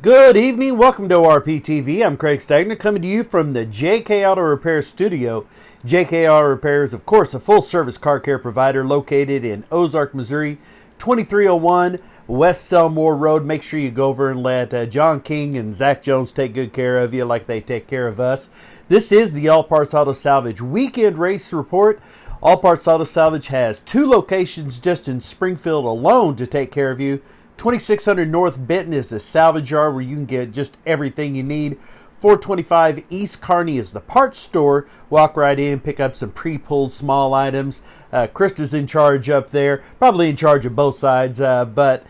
Good evening. Welcome to RPTV. I'm Craig Stagner coming to you from the JK Auto Repair Studio. JK Auto Repair is, of course, a full-service car care provider located in Ozark, Missouri, 2301 West Selmore Road. Make sure you go over and let John King and Zach Jones take good care of you like they take care of us. This is the All Parts Auto Salvage Weekend Race Report. All Parts Auto Salvage has 2 locations just in Springfield alone to take care of you. 2600 North Benton is the salvage yard where you can get just everything you need. 425 East Kearney is the parts store. Walk right in, pick up some pre-pulled small items. Krista's in charge up there, probably in charge of both sides, but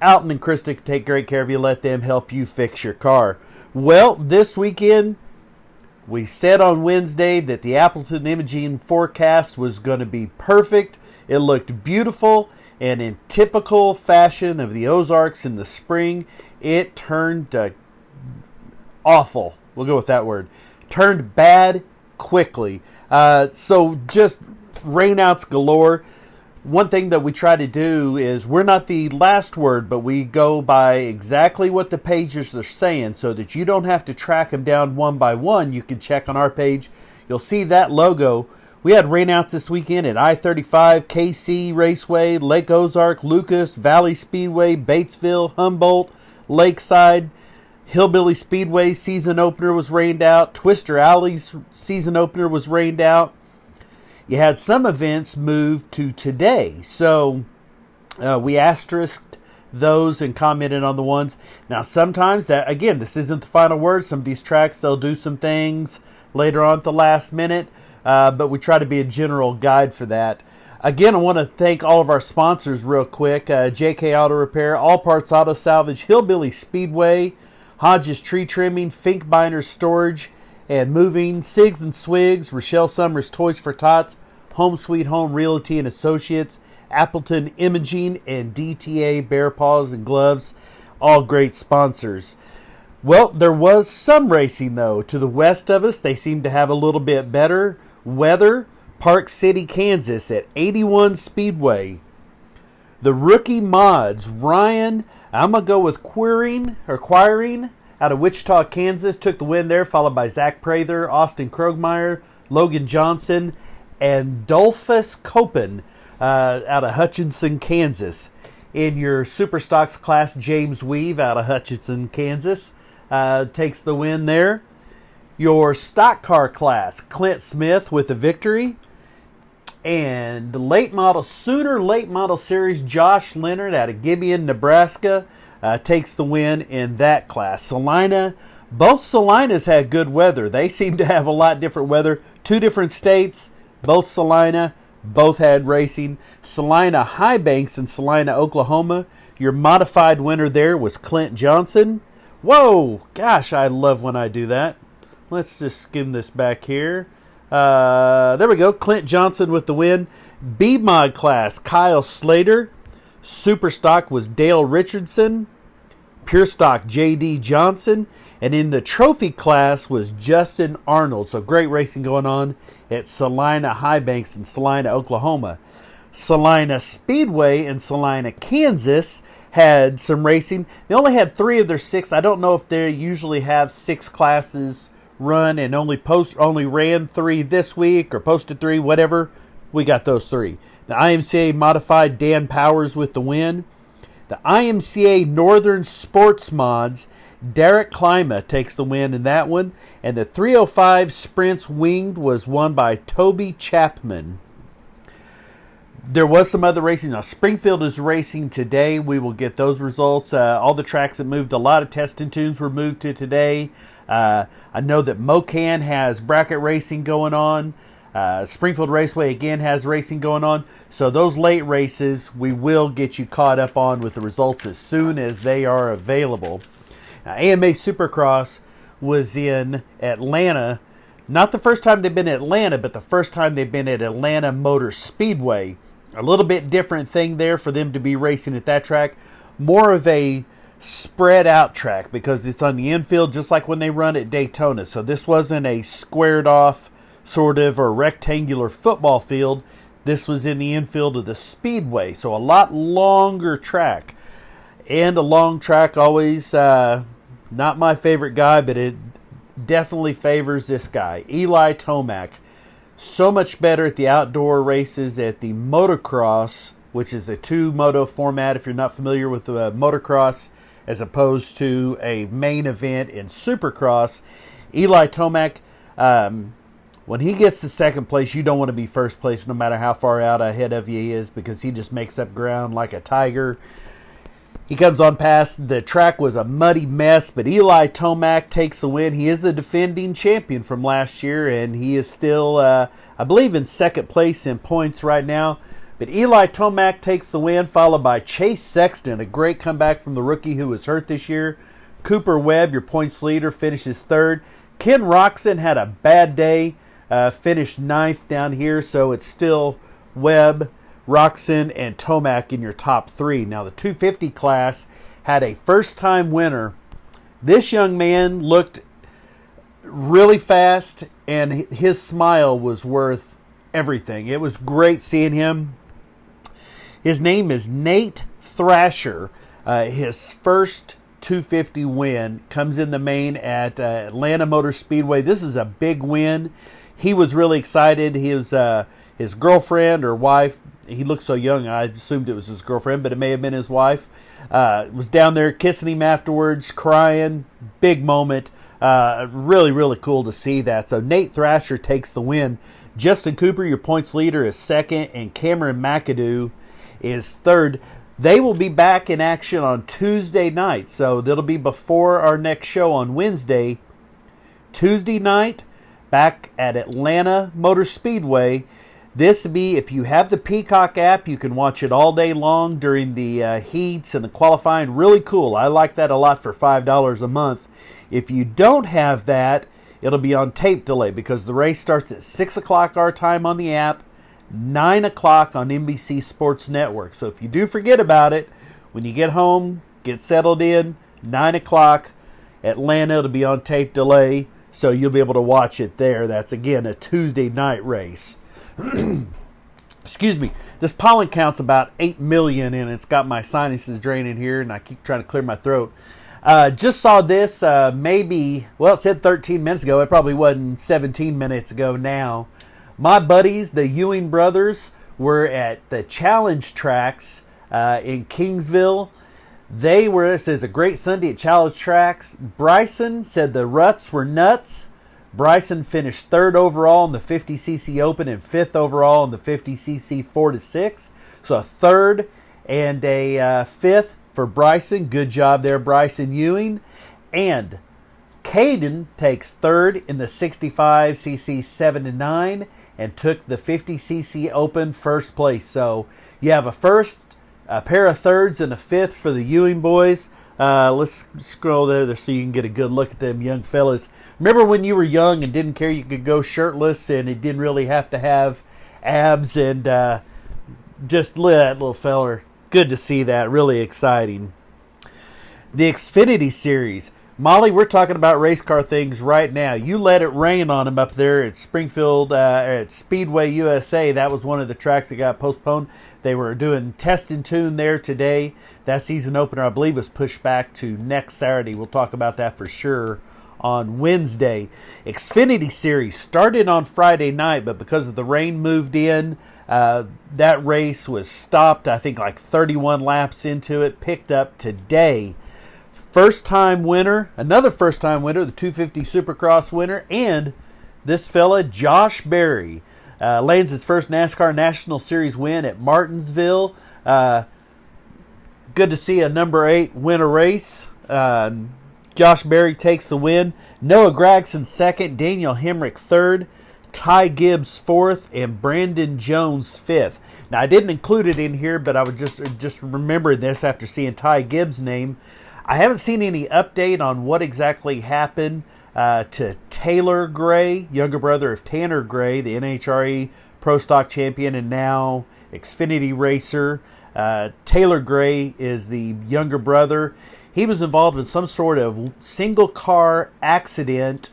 Alton and Krista can take great care of you. Let them help you fix your car. Well, this weekend, we said on Wednesday that the Appleton Imaging forecast was going to be perfect. It looked beautiful. And in typical fashion of the Ozarks in the spring, it turned awful. We'll go with that word. Turned bad quickly. So just rainouts galore. One thing that we try to do is we're not the last word, but we go by exactly what the pages are saying so that you don't have to track them down one by one. You can check on our page. You'll see that logo. We had rainouts this weekend at I-35, KC Raceway, Lake Ozark, Lucas, Valley Speedway, Batesville, Humboldt, Lakeside. Hillbilly Speedway season opener was rained out. Twister Alley's season opener was rained out. You had some events moved to today. So we asterisked those and commented on the ones. Now sometimes, again, this isn't the final word. Some of these tracks, they'll do some things later on at the last minute. But we try to be a general guide for that. Again, I want to thank all of our sponsors real quick. JK Auto Repair, All Parts Auto Salvage, Hillbilly Speedway, Hodges Tree Trimming, Fink Binders Storage and Moving, Sigs and Swigs, Rochelle Summers Toys for Tots, Home Sweet Home Realty and Associates, Appleton Imaging, and DTA Bear Paws and Gloves. All great sponsors. Well, there was some racing, though. To the west of us, they seem to have a little bit better weather. Park City, Kansas at 81 Speedway. The rookie mods, Ryan, I'm going to go with Quiring out of Wichita, Kansas, took the win there, followed by Zach Prather, Austin Krogmeyer, Logan Johnson, and Dolphus Copen out of Hutchinson, Kansas. In your Super Stocks class, James Weave out of Hutchinson, Kansas, takes the win there. Your stock car class, Clint Smith with the victory. And the Sooner late model series, Josh Leonard out of Gibeon, Nebraska, takes the win in that class. Salina, both Salinas had good weather. They seem to have a lot different weather. 2 different states, both Salina, both had racing. Salina High Banks in Salina, Oklahoma. Your modified winner there was Clint Johnson. Whoa, gosh, I love when I do that. Let's just skim this back here. There we go. Clint Johnson with the win. B-Mod class, Kyle Slater. Super Stock was Dale Richardson. Pure Stock, J.D. Johnson. And in the trophy class was Justin Arnold. So great racing going on at Salina High Banks in Salina, Oklahoma. Salina Speedway in Salina, Kansas had some racing. They only had 3 of their 6. I don't know if they usually have 6 classes run and only ran 3 this week or posted 3, whatever. We got those 3. The IMCA modified, Dan Powers with the win. The IMCA Northern Sports Mods, Derek Klima takes the win in that one. And the 305 Sprints Winged was won by Toby Chapman. There was some other racing. Now, Springfield is racing today. We will get those results. All the tracks that moved, a lot of test and tunes were moved to today. I know that Mocan has bracket racing going on. Springfield Raceway again has racing going on. So those late races, we will get you caught up on with the results as soon as they are available. Now, AMA Supercross was in Atlanta. Not the first time they've been at Atlanta, but the first time they've been at Atlanta Motor Speedway. A little bit different thing there for them to be racing at that track. More of a spread out track because it's on the infield just like when they run at Daytona. So this wasn't a squared off sort of or rectangular football field. This was in the infield of the Speedway. So a lot longer track. And a long track always Not my favorite guy, but it definitely favors this guy, Eli Tomac. So much better at the outdoor races at the motocross, which is a two-moto format if you're not familiar with the motocross, as opposed to a main event in supercross. Eli Tomac, when he gets to second place, you don't want to be first place no matter how far out ahead of you he is, because he just makes up ground like a tiger. He comes on past. The track was a muddy mess, but Eli Tomac takes the win. He is the defending champion from last year, and he is still, I believe, in second place in points right now. But Eli Tomac takes the win, followed by Chase Sexton, a great comeback from the rookie who was hurt this year. Cooper Webb, your points leader, finishes third. Ken Roczen had a bad day, finished ninth down here, so it's still Webb, Roczen, and Tomac in your top three. Now, the 250 class had a first-time winner. This young man looked really fast, and his smile was worth everything. It was great seeing him. His name is Nate Thrasher. His first 250 win comes in the main at Atlanta Motor Speedway. This is a big win. He was really excited. His girlfriend or wife, he looked so young, I assumed it was his girlfriend, but it may have been his wife, was down there kissing him afterwards, crying. Big moment. Really, really cool to see that. So Nate Thrasher takes the win. Justin Cooper, your points leader, is second, and Cameron McAdoo is third. They will be back in action on Tuesday night, so that'll be before our next show on Wednesday. Tuesday night, back at Atlanta Motor Speedway. This will be, if you have the Peacock app, you can watch it all day long during the heats and the qualifying. Really cool. I like that a lot for $5 a month. If you don't have that, it'll be on tape delay because the race starts at 6 o'clock our time on the app, 9 o'clock on NBC Sports Network. So if you do forget about it, when you get home, get settled in, 9 o'clock, Atlanta, it'll be on tape delay, so you'll be able to watch it there. That's, again, a Tuesday night race. Excuse me. This pollen count's about 8 million, and it's got my sinuses draining here, and I keep trying to clear my throat. Just saw this it said 13 minutes ago. It probably wasn't 17 minutes ago now. My buddies, the Ewing brothers, were at the Challenge Tracks in Kingsville. It says a great Sunday at Challenge Tracks. Bryson said the ruts were nuts. Bryson finished third overall in the 50cc Open and fifth overall in the 50cc 4-6. So a third and a fifth for Bryson. Good job there, Bryson Ewing. And Caden takes third in the 65cc 7-9 and took the 50cc Open first place. So you have a first, a pair of thirds, and a fifth for the Ewing boys. Let's scroll there so you can get a good look at them young fellas. Remember when you were young and didn't care, you could go shirtless and it didn't really have to have abs, and just that little feller. Good to see that. Really exciting. The Xfinity Series. Molly, we're talking about race car things right now. You let it rain on them up there at Springfield, at Speedway USA. That was one of the tracks that got postponed. They were doing test and tune there today. That season opener, I believe, was pushed back to next Saturday. We'll talk about that for sure on Wednesday. Xfinity Series started on Friday night, but because of the rain moved in, that race was stopped, I think, like 31 laps into it, picked up today. First-time winner, another first-time winner, the 250 Supercross winner, and this fella, Josh Berry, lands his first NASCAR National Series win at Martinsville. Good to see a number 8 win a race. Josh Berry takes the win. Noah Gragson second, Daniel Hemrick third, Ty Gibbs fourth, and Brandon Jones fifth. Now, I didn't include it in here, but I would just remembering this after seeing Ty Gibbs' name. I haven't seen any update on what exactly happened to Taylor Gray, younger brother of Tanner Gray, the NHRA Pro Stock champion and now Xfinity racer. Taylor Gray is the younger brother. He was involved in some sort of single car accident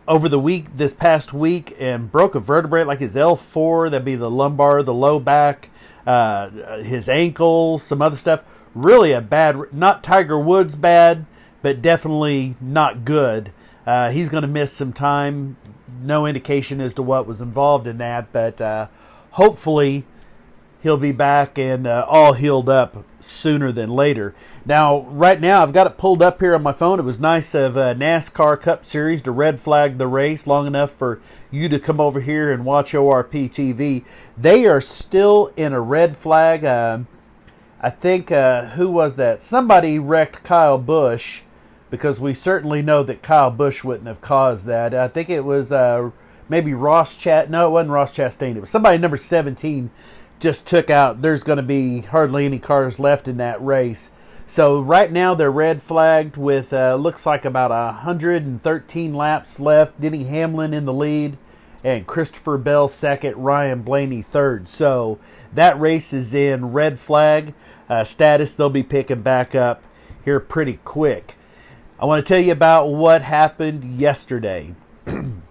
over this past week, and broke a vertebrae like his L4. That'd be the lumbar, the low back. his ankle, some other stuff. Really a bad, not Tiger Woods bad, but definitely not good. He's going to miss some time. No indication as to what was involved in that, but hopefully he'll be back and all healed up sooner than later. Now, right now, I've got it pulled up here on my phone. It was nice of NASCAR Cup Series to red flag the race long enough for you to come over here and watch ORP TV. They are still in a red flag. I think, who was that? Somebody wrecked Kyle Busch, because we certainly know that Kyle Busch wouldn't have caused that. I think it was maybe Ross No, it wasn't Ross Chastain. It was somebody number 17 just took out. There's going to be hardly any cars left in that race. So right now they're red flagged with looks like about 113 laps left. Denny Hamlin in the lead and Christopher Bell second, Ryan Blaney third. So that race is in red flag status. They'll be picking back up here pretty quick. I want to tell you about what happened yesterday. I'm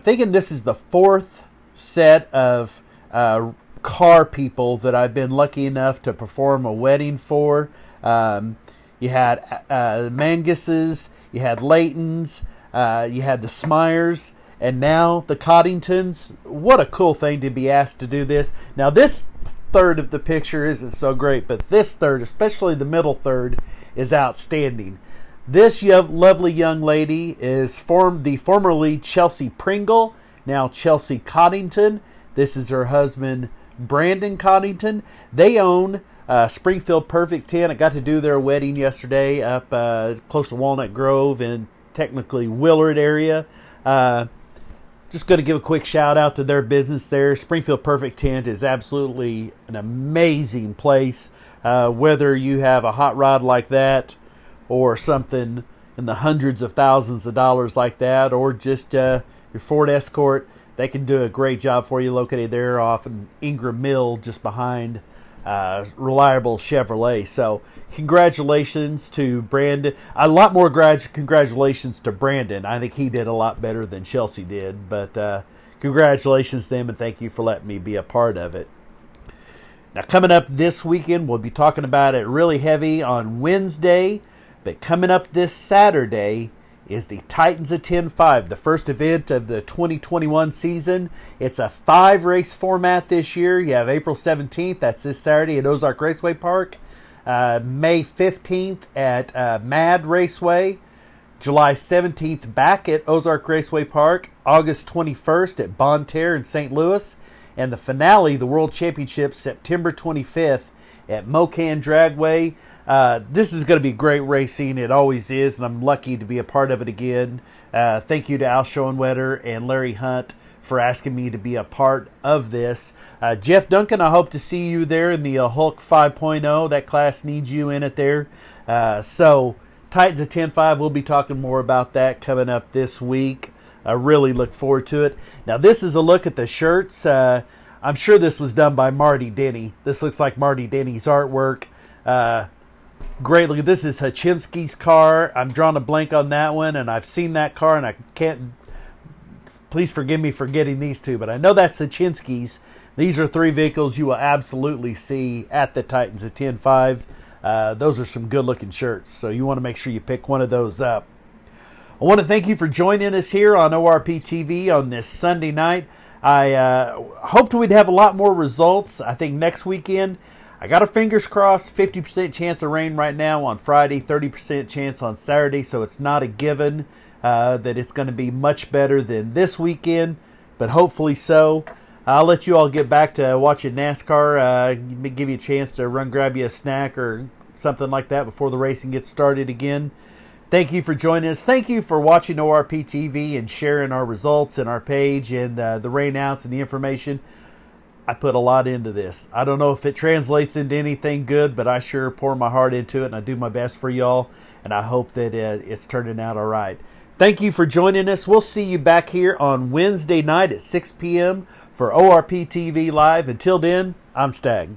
thinking this is the fourth set of car people that I've been lucky enough to perform a wedding for. You had Mangus's, you had Layton's, you had the Smyers, and now the Coddingtons. What a cool thing to be asked to do this. Now this third of the picture isn't so great, but this third, especially the middle third, is outstanding. This lovely young lady is the formerly Chelsea Pringle, now Chelsea Coddington. This is her husband, Brandon Coddington. They own Springfield Perfect 10. I got to do their wedding yesterday up close to Walnut Grove in technically Willard area. Just going to give a quick shout out to their business there. Springfield Perfect Tent is absolutely an amazing place. Whether you have a hot rod like that or something in the hundreds of thousands of dollars like that, or just your Ford Escort, they can do a great job for you, located there off in Ingram Mill, just behind Reliable Chevrolet. So congratulations to Brandon. A lot more congratulations to Brandon. I think he did a lot better than Chelsea did, but congratulations to them, and thank you for letting me be a part of it. Now, coming up this weekend, we'll be talking about it really heavy on Wednesday, but coming up this Saturday is the Titans of 10-5, the first event of the 2021 season. It's a 5-race format this year. You have April 17th, that's this Saturday at Ozark Raceway Park, May 15th at Mad Raceway, July 17th back at Ozark Raceway Park, August 21st at Bonne Terre in St. Louis, and the finale, the World Championship, September 25th at Mocan Dragway. This is going to be great racing. It always is, and I'm lucky to be a part of it again. Thank you to Al Schoenwetter and Larry Hunt for asking me to be a part of this. Jeff Duncan, I hope to see you there in the Hulk 5.0. That class needs you in it there. So Titans of 10-5, we'll be talking more about that coming up this week. I really look forward to it. Now, this is a look at the shirts. I'm sure this was done by Marty Denny. This looks like Marty Denny's artwork. Great look. This is Hachinsky's car. I'm drawing a blank on that one, and I've seen that car, and I can't. Please forgive me for getting these two, but I know that's Hachinsky's. These are 3 vehicles you will absolutely see at the Titans of 10-5. Those are some good-looking shirts, so you want to make sure you pick one of those up. I want to thank you for joining us here on ORP TV on this Sunday night. I hoped we'd have a lot more results. I think next weekend, I got our fingers crossed, 50% chance of rain right now on Friday, 30% chance on Saturday, so it's not a given that it's going to be much better than this weekend, but hopefully so. I'll let you all get back to watching NASCAR, give you a chance to run grab you a snack or something like that before the racing gets started again. Thank you for joining us. Thank you for watching ORP TV and sharing our results and our page and the rainouts and the information. I put a lot into this. I don't know if it translates into anything good, but I sure pour my heart into it, and I do my best for y'all, and I hope that it's turning out all right. Thank you for joining us. We'll see you back here on Wednesday night at 6 p.m. for ORP TV Live. Until then, I'm Stag.